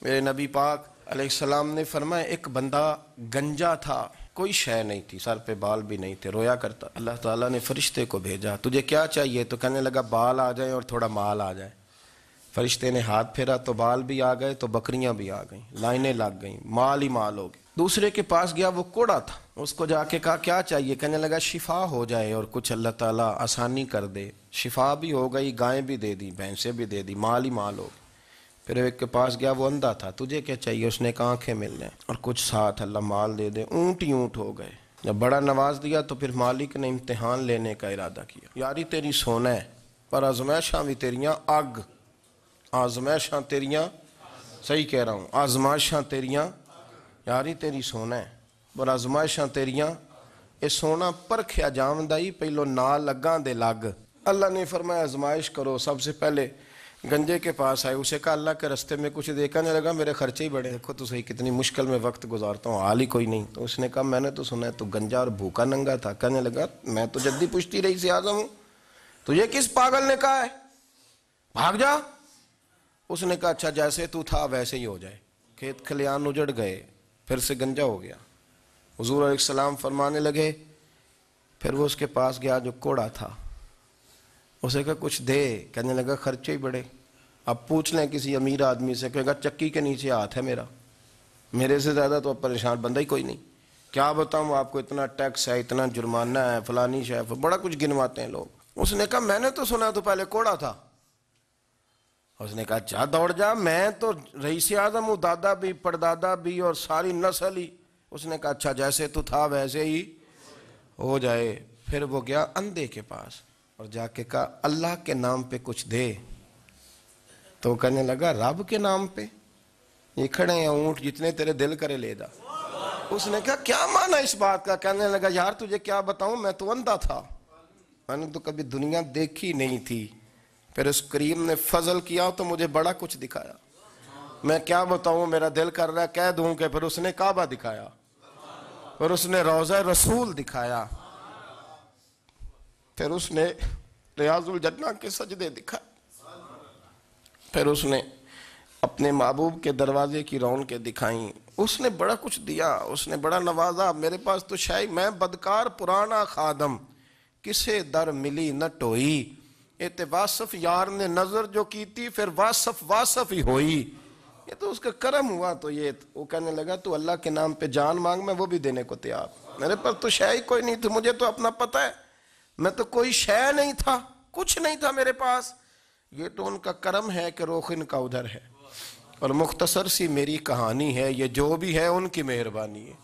میرے نبی پاک علیہ السلام نے فرمایا ایک بندہ گنجا تھا، کوئی شے نہیں تھی، سر پہ بال بھی نہیں تھے، رویا کرتا۔ اللہ تعالیٰ نے فرشتے کو بھیجا، تجھے کیا چاہیے؟ تو کہنے لگا بال آ جائیں اور تھوڑا مال آ جائے۔ فرشتے نے ہاتھ پھیرا تو بال بھی آ گئے، تو بکریاں بھی آ گئیں، لائنیں لگ گئیں، مال ہی مال ہو گئے۔ دوسرے کے پاس گیا، وہ کوڑا تھا، اس کو جا کے کہا کیا چاہیے؟ کہنے لگا شفا ہو جائے اور کچھ اللہ تعالیٰ آسانی کر دے۔ شفا بھی ہو گئی، گائیں بھی دے دی، بھینسیں بھی دے دی، مال ہی مال ہو گئے۔ پھر ایک کے پاس گیا، وہ اندھا تھا، تجھے کیا چاہیے؟ اس نے کہا آنکھیں ملنے اور کچھ ساتھ اللہ مال دے دے۔ اونٹ ہی اونٹ ہو گئے۔ جب بڑا نواز دیا تو پھر مالک نے امتحان لینے کا ارادہ کیا، یاری تیری سونا ہے پر آزمائشاں بھی تیریاں اگ، آزمائشاں تیریاں، صحیح کہہ رہا ہوں، آزمائشاں تیریاں، یاری تیری سونا ہے پر آزمائشاں تیریاں، اے سونا پرکھیا جاوندائی پہلو نال لگاں دے لگ۔ اللہ نے فرمایا آزمائش کرو۔ سب سے پہلے گنجے کے پاس آئے، اسے کہا اللہ کے رستے میں کچھ دے، کہنے لگا میرے خرچے ہی بڑے، دیکھو تو صحیح کتنی مشکل میں وقت گزارتا ہوں، حال ہی کوئی نہیں۔ تو اس نے کہا میں نے تو سنا ہے تو گنجا اور بھوکا ننگا تھا۔ کہنے لگا میں تو جدی پشتی رئیس اعظم ہوں، تجھے کس پاگل نے کہا ہے بھاگ جا؟ اس نے کہا اچھا جیسے تو تھا ویسے ہی ہو جائے۔ کھیت کھلیان اجڑ گئے، پھر سے گنجا ہو گیا۔ حضور علیہ السلام فرمانے لگے، پھر وہ اس کے پاس گیا جو کوڑا تھا، اسے کہا کچھ دے، کہنے لگا خرچے ہی بڑے۔ اب پوچھ لیں کسی امیر آدمی سے، کہے گا چکی کے نیچے ہاتھ ہے میرا، میرے سے زیادہ تو اب پریشان بندہ ہی کوئی نہیں، کیا بتاؤں آپ کو، اتنا ٹیکس ہے، اتنا جرمانہ ہے، فلانی شے، بڑا کچھ گنواتے ہیں لوگ۔ اس نے کہا میں نے تو سنا تو پہلے کوڑا تھا۔ اس نے کہا جا دوڑ جا، میں تو رئیس اعظم ہوں، دادا بھی پردادا بھی اور ساری نسل ہی۔ اس نے کہا اچھا جیسے تو تھا ویسے ہی ہو جائے۔ پھر وہ گیا اندھے کے پاس اور جا کے کہا اللہ کے نام پہ کچھ دے۔ تو کہنے لگا رب کے نام پہ؟ یہ کھڑے ہیں اونٹ، جتنے تیرے دل کرے لے جا۔ اس نے کہا کیا معنی اس بات کا؟ کہنے لگا یار تجھے کیا بتاؤں، میں تو اندھا تھا، میں نے تو کبھی دنیا دیکھی نہیں تھی، پھر اس کریم نے فضل کیا تو مجھے بڑا کچھ دکھایا، میں کیا بتاؤں، میرا دل کر رہا ہے کہہ دوں کہ پھر اس نے کعبہ دکھایا، پھر اس نے روضہ رسول دکھایا، پھر اس نے ریاض الجنہ کے سجدے دکھائے، پھر اس نے اپنے محبوب کے دروازے کی رونقیں دکھائیں۔ اس نے بڑا کچھ دیا، اس نے بڑا نوازا۔ میرے پاس تو شاید میں بدکار پرانا خادم، کسے در ملی نہ ٹوئی، ایت واصف یار نے نظر جو کی تھی پھر واصف ہی ہوئی۔ یہ تو اس کا کرم ہوا۔ تو یہ وہ کہنے لگا تو اللہ کے نام پہ جان مانگ، میں وہ بھی دینے کو تیار، میرے پاس تو شے ہی کوئی نہیں تھی، مجھے تو اپنا پتہ ہے، میں تو کوئی شے نہیں تھا، کچھ نہیں تھا میرے پاس۔ یہ تو ان کا کرم ہے کہ رخ ان کا ادھر ہے، اور مختصر سی میری کہانی ہے، یہ جو بھی ہے ان کی مہربانی ہے۔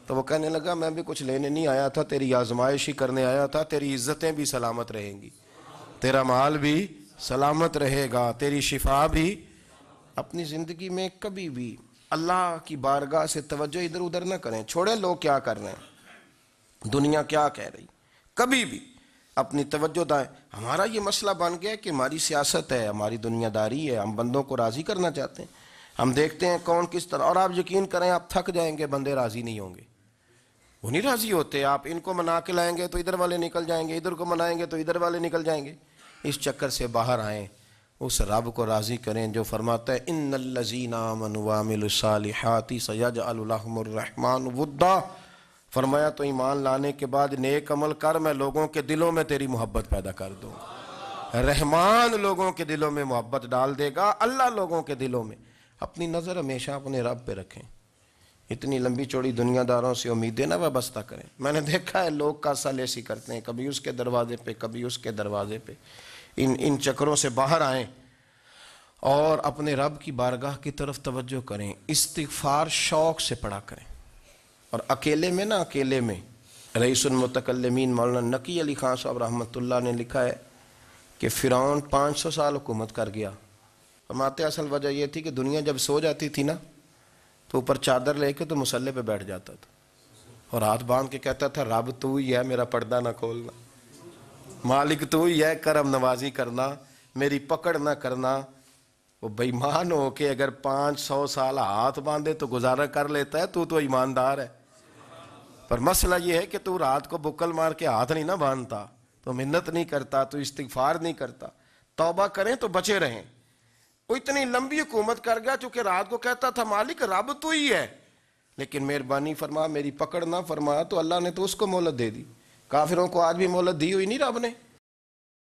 تو وہ کہنے لگا میں بھی کچھ لینے نہیں آیا تھا، تیری آزمائش ہی کرنے آیا تھا، تیری عزتیں بھی سلامت رہیں گی، تیرا مال بھی سلامت رہے گا، تیری شفا بھی۔ اپنی زندگی میں کبھی بھی اللہ کی بارگاہ سے توجہ ادھر ادھر نہ کریں، چھوڑیں لوگ کیا کر رہے ہیں، دنیا کیا کہہ رہی، کبھی بھی اپنی توجہ دائیں۔ ہمارا یہ مسئلہ بن گیا کہ ہماری سیاست ہے، ہماری دنیا داری ہے، ہم بندوں کو راضی کرنا چاہتے ہیں، ہم دیکھتے ہیں کون کس طرح، اور آپ یقین کریں آپ تھک جائیں گے، بندے راضی نہیں ہوں گے، وہ نہیں راضی ہوتے۔ آپ ان کو منا کے لائیں گے تو ادھر والے نکل جائیں گے، ادھر کو منائیں گے تو ادھر والے نکل جائیں گے۔ اس چکر سے باہر آئیں، اس رب کو راضی کریں جو فرماتا ہے ان الذین آمنوا وعملوا الصالحات سیجعل لهم الرحمن ودا۔ فرمایا تو ایمان لانے کے بعد نیک عمل کر، میں لوگوں کے دلوں میں تیری محبت پیدا کر دوں گا۔ رحمان لوگوں کے دلوں میں محبت ڈال دے گا، اللہ لوگوں کے دلوں میں۔ اپنی نظر ہمیشہ اپنے رب پہ رکھیں، اتنی لمبی چوڑی دنیا داروں سے امیدیں نہ وابستہ کریں۔ میں نے دیکھا ہے لوگ کاسا لیسی کرتے ہیں، کبھی اس کے دروازے پہ کبھی اس کے دروازے پہ۔ ان چکروں سے باہر آئیں اور اپنے رب کی بارگاہ کی طرف توجہ کریں، استغفار شوق سے پڑھا کریں۔ اور اکیلے میں نا، اکیلے میں رئیس المتکلمین مولانا نقی علی خان صاحب رحمۃ اللہ نے لکھا ہے کہ فرعون 500 سال حکومت کر گیا۔ فرماتے اصل وجہ یہ تھی کہ دنیا جب سو جاتی تھی نا تو اوپر چادر لے کے تو مصلے پہ بیٹھ جاتا تھا اور ہاتھ باندھ کے کہتا تھا رب تو ہی ہے، میرا پردہ نہ کھولنا، مالک تو ہی ہے، کرم نوازی کرنا، میری پکڑ نہ کرنا۔ وہ بے ایمان ہو کے اگر 500 سال ہاتھ باندھے تو گزارا کر لیتا ہے، تو ایماندار ہے۔ پر مسئلہ یہ ہے کہ تو رات کو بکل مار کے ہاتھ نہیں نہ باندھتا، تو منت نہیں کرتا، تو استغفار نہیں کرتا۔ توبہ کریں تو بچے رہیں۔ وہ اتنی لمبی حکومت کر گیا چونکہ رات کو کہتا تھا مالک رب تو ہی ہے، لیکن مہربانی فرما، میری پکڑ نہ فرما، تو اللہ نے تو اس کو مہلت دے دی۔ کافروں کو آج بھی مہلت دی ہوئی نہیں رب نے؟